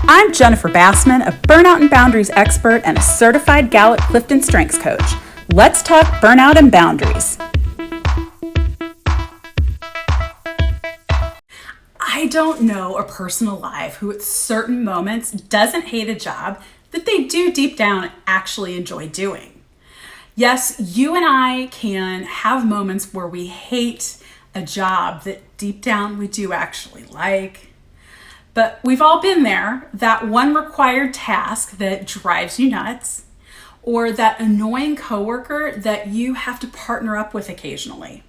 I'm Jennifer Bassman, a Burnout and Boundaries expert and a Certified Gallup CliftonStrengths coach. Let's talk burnout and boundaries. I don't know a person alive who at certain moments doesn't hate a job that they do deep down actually enjoy doing. Yes, you and I can have moments where we hate a job that deep down we do actually like. But we've all been there, that one required task that drives you nuts, or that annoying coworker that you have to partner up with occasionally,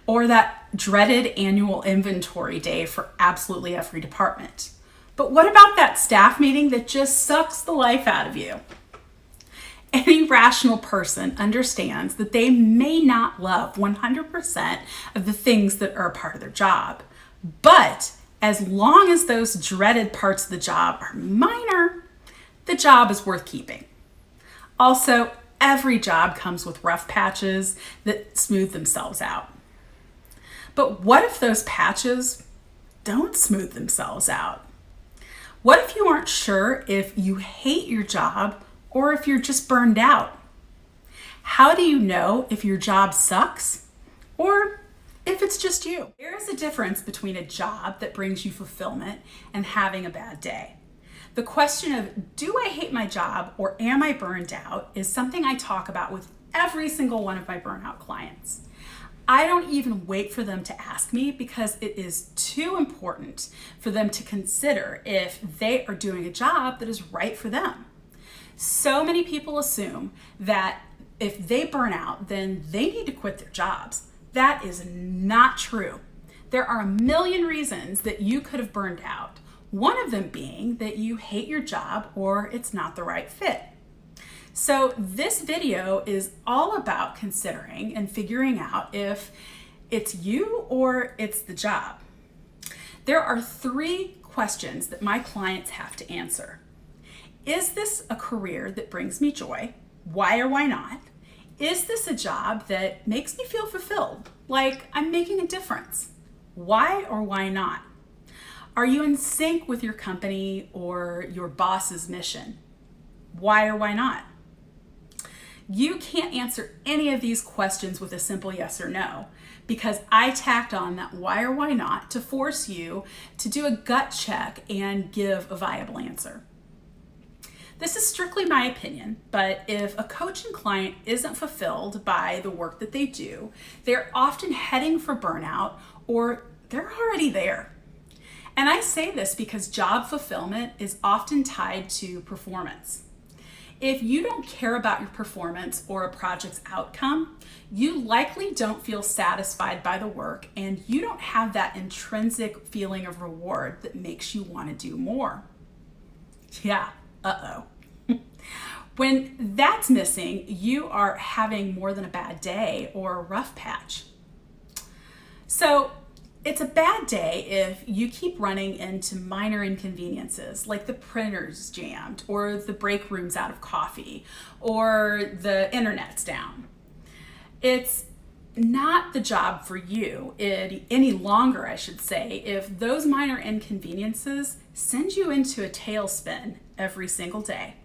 or that dreaded annual inventory day for absolutely every department. But what about that staff meeting that just sucks the life out of you? Any rational person understands that they may not love 100% of the things that are a part of their job, but as long as those dreaded parts of the job are minor, the job is worth keeping. Also, every job comes with rough patches that smooth themselves out. But what if those patches don't smooth themselves out? What if you aren't sure if you hate your job or if you're just burned out? How do you know if your job sucks or if it's just you? There is a difference between a job that brings you fulfillment and having a bad day. The question of, do I hate my job or am I burned out, is something I talk about with every single one of my burnout clients. I don't even wait for them to ask me because it is too important for them to consider if they are doing a job that is right for them. So many people assume that if they burn out, then they need to quit their jobs. That is not true. There are a million reasons that you could have burned out. One of them being that you hate your job or it's not the right fit. So this video is all about considering and figuring out if it's you or it's the job. There are 3 questions that my clients have to answer. Is this a career that brings me joy? Why or why not? Is this a job that makes me feel fulfilled, like I'm making a difference? Why or why not? Are you in sync with your company or your boss's mission? Why or why not? You can't answer any of these questions with a simple yes or no, because I tacked on that why or why not to force you to do a gut check and give a viable answer. This is strictly my opinion, but if a coach and client isn't fulfilled by the work that they do, they're often heading for burnout or they're already there. And I say this because job fulfillment is often tied to performance. If you don't care about your performance or a project's outcome, you likely don't feel satisfied by the work and you don't have that intrinsic feeling of reward that makes you want to do more. Yeah, When that's missing, you are having more than a bad day or a rough patch. So it's a bad day if you keep running into minor inconveniences like the printer's jammed or the break room's out of coffee or the internet's down. It's not the job for you any longer, I should say, if those minor inconveniences send you into a tailspin every single day.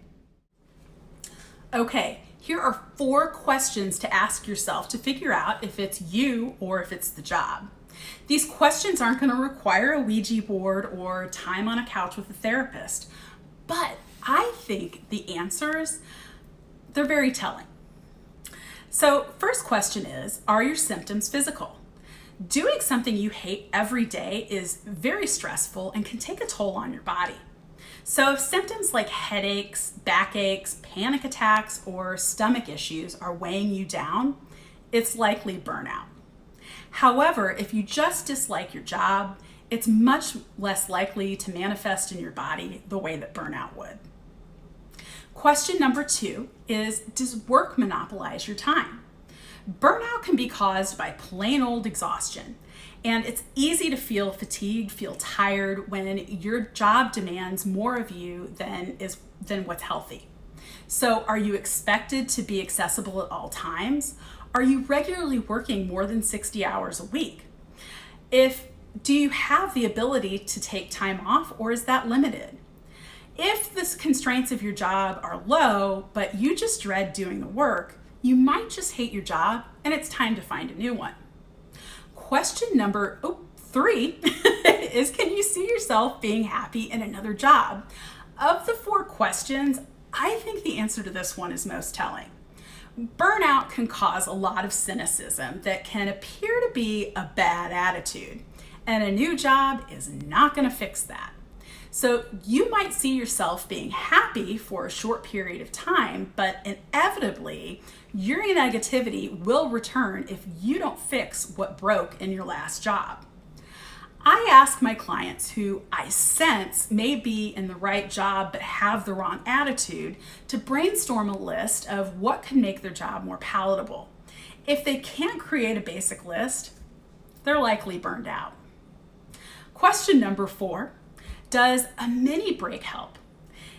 Okay, here are 4 questions to ask yourself to figure out if it's you or if it's the job. These questions aren't going to require a Ouija board or time on a couch with a therapist, but I think the answers, they're very telling. So first question is, are your symptoms physical? Doing something you hate every day is very stressful and can take a toll on your body. So if symptoms like headaches, backaches, panic attacks, or stomach issues are weighing you down, it's likely burnout. However, if you just dislike your job, it's much less likely to manifest in your body the way that burnout would. Question number 2 is, does work monopolize your time? Burnout can be caused by plain old exhaustion, and it's easy to feel fatigued, feel tired when your job demands more of you than what's healthy. So are you expected to be accessible at all times? Are you regularly working more than 60 hours a week? If Do you have the ability to take time off, or is that limited? If the constraints of your job are low, but you just dread doing the work, you might just hate your job and it's time to find a new one. Question number 3 is, can you see yourself being happy in another job? Of the 4 questions, I think the answer to this one is most telling. Burnout can cause a lot of cynicism that can appear to be a bad attitude, and a new job is not going to fix that. So you might see yourself being happy for a short period of time, but inevitably your negativity will return if you don't fix what broke in your last job. I ask my clients who I sense may be in the right job but have the wrong attitude to brainstorm a list of what can make their job more palatable. If they can't create a basic list, they're likely burned out. Question number 4, does a mini break help?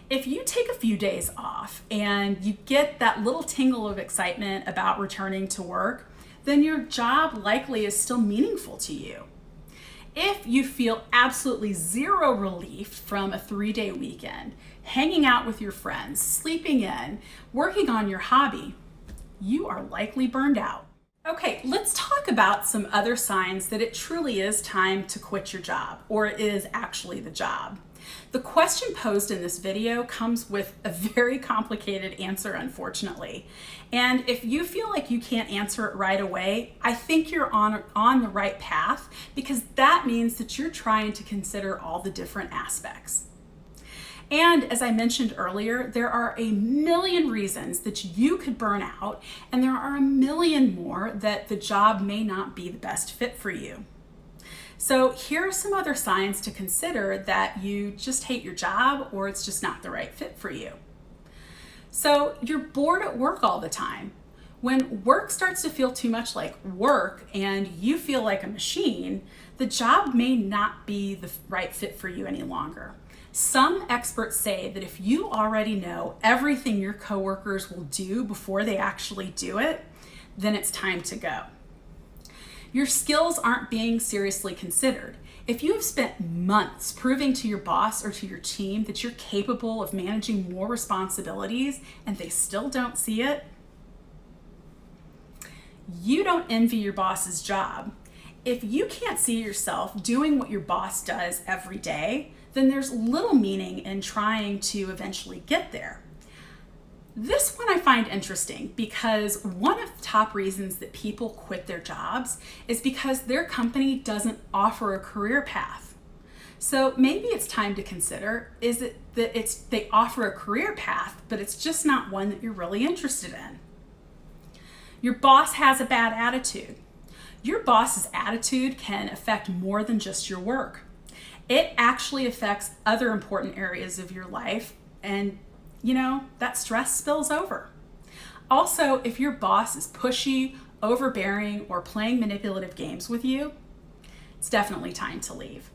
If you take a few days off and you get that little tingle of excitement about returning to work, then your job likely is still meaningful to you. If you feel absolutely zero relief from a 3-day weekend, hanging out with your friends, sleeping in, working on your hobby, you are likely burned out. Okay, let's talk about some other signs that it truly is time to quit your job, or it is actually the job. The question posed in this video comes with a very complicated answer, unfortunately. And if you feel like you can't answer it right away, I think you're on the right path, because that means that you're trying to consider all the different aspects. And as I mentioned earlier, there are a million reasons that you could burn out, and there are a million more that the job may not be the best fit for you. So here are some other signs to consider that you just hate your job or it's just not the right fit for you. So you're bored at work all the time. When work starts to feel too much like work and you feel like a machine, the job may not be the right fit for you any longer. Some experts say that if you already know everything your coworkers will do before they actually do it, then it's time to go. Your skills aren't being seriously considered. If you have spent months proving to your boss or to your team that you're capable of managing more responsibilities and they still don't see it, you don't envy your boss's job. If you can't see yourself doing what your boss does every day, then there's little meaning in trying to eventually get there. This one I find interesting because one of the top reasons that people quit their jobs is because their company doesn't offer a career path. So maybe it's time to consider, is it that they offer a career path, but it's just not one that you're really interested in? Your boss has a bad attitude. Your boss's attitude can affect more than just your work. It actually affects other important areas of your life, and that stress spills over. Also, if your boss is pushy, overbearing, or playing manipulative games with you, it's definitely time to leave.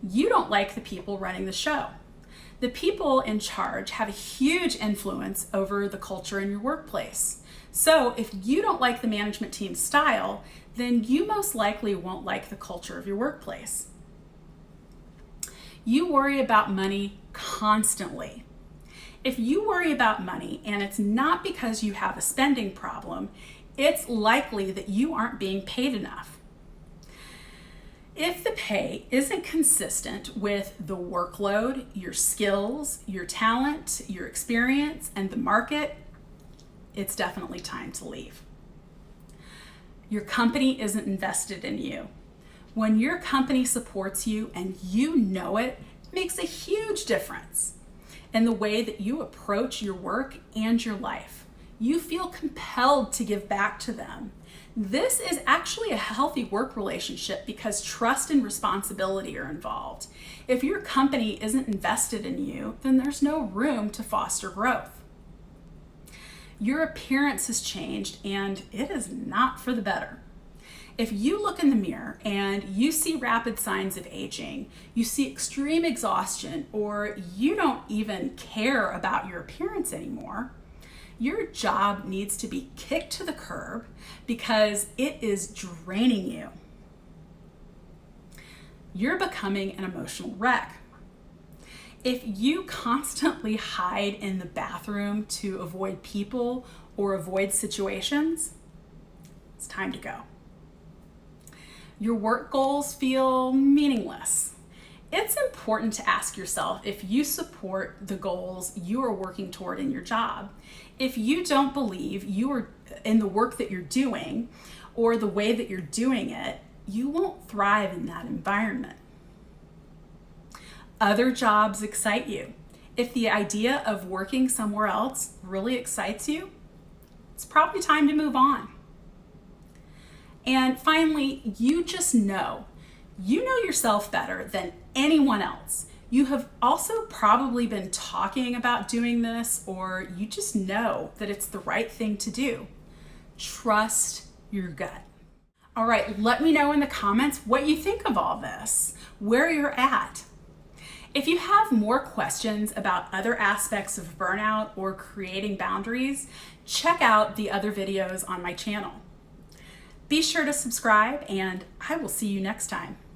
You don't like the people running the show. The people in charge have a huge influence over the culture in your workplace. So if you don't like the management team's style, then you most likely won't like the culture of your workplace. You worry about money constantly. If you worry about money and it's not because you have a spending problem, it's likely that you aren't being paid enough. If the pay isn't consistent with the workload, your skills, your talent, your experience, and the market, it's definitely time to leave. Your company isn't invested in you. When your company supports you and you know it, it makes a huge difference in the way that you approach your work and your life. You feel compelled to give back to them. This is actually a healthy work relationship because trust and responsibility are involved. If your company isn't invested in you, then there's no room to foster growth. Your appearance has changed and it is not for the better. If you look in the mirror and you see rapid signs of aging, you see extreme exhaustion, or you don't even care about your appearance anymore, your job needs to be kicked to the curb because it is draining you. you're becoming an emotional wreck. If you constantly hide in the bathroom to avoid people or avoid situations, it's time to go. Your work goals feel meaningless. It's important to ask yourself if you support the goals you are working toward in your job. If you don't believe you are in the work that you're doing or the way that you're doing it, you won't thrive in that environment. Other jobs excite you. If the idea of working somewhere else really excites you, it's probably time to move on. And finally, you just know. You know yourself better than anyone else. You have also probably been talking about doing this, or you just know that it's the right thing to do. Trust your gut. All right, let me know in the comments what you think of all this, where you're at. If you have more questions about other aspects of burnout or creating boundaries, check out the other videos on my channel. Be sure to subscribe, and I will see you next time.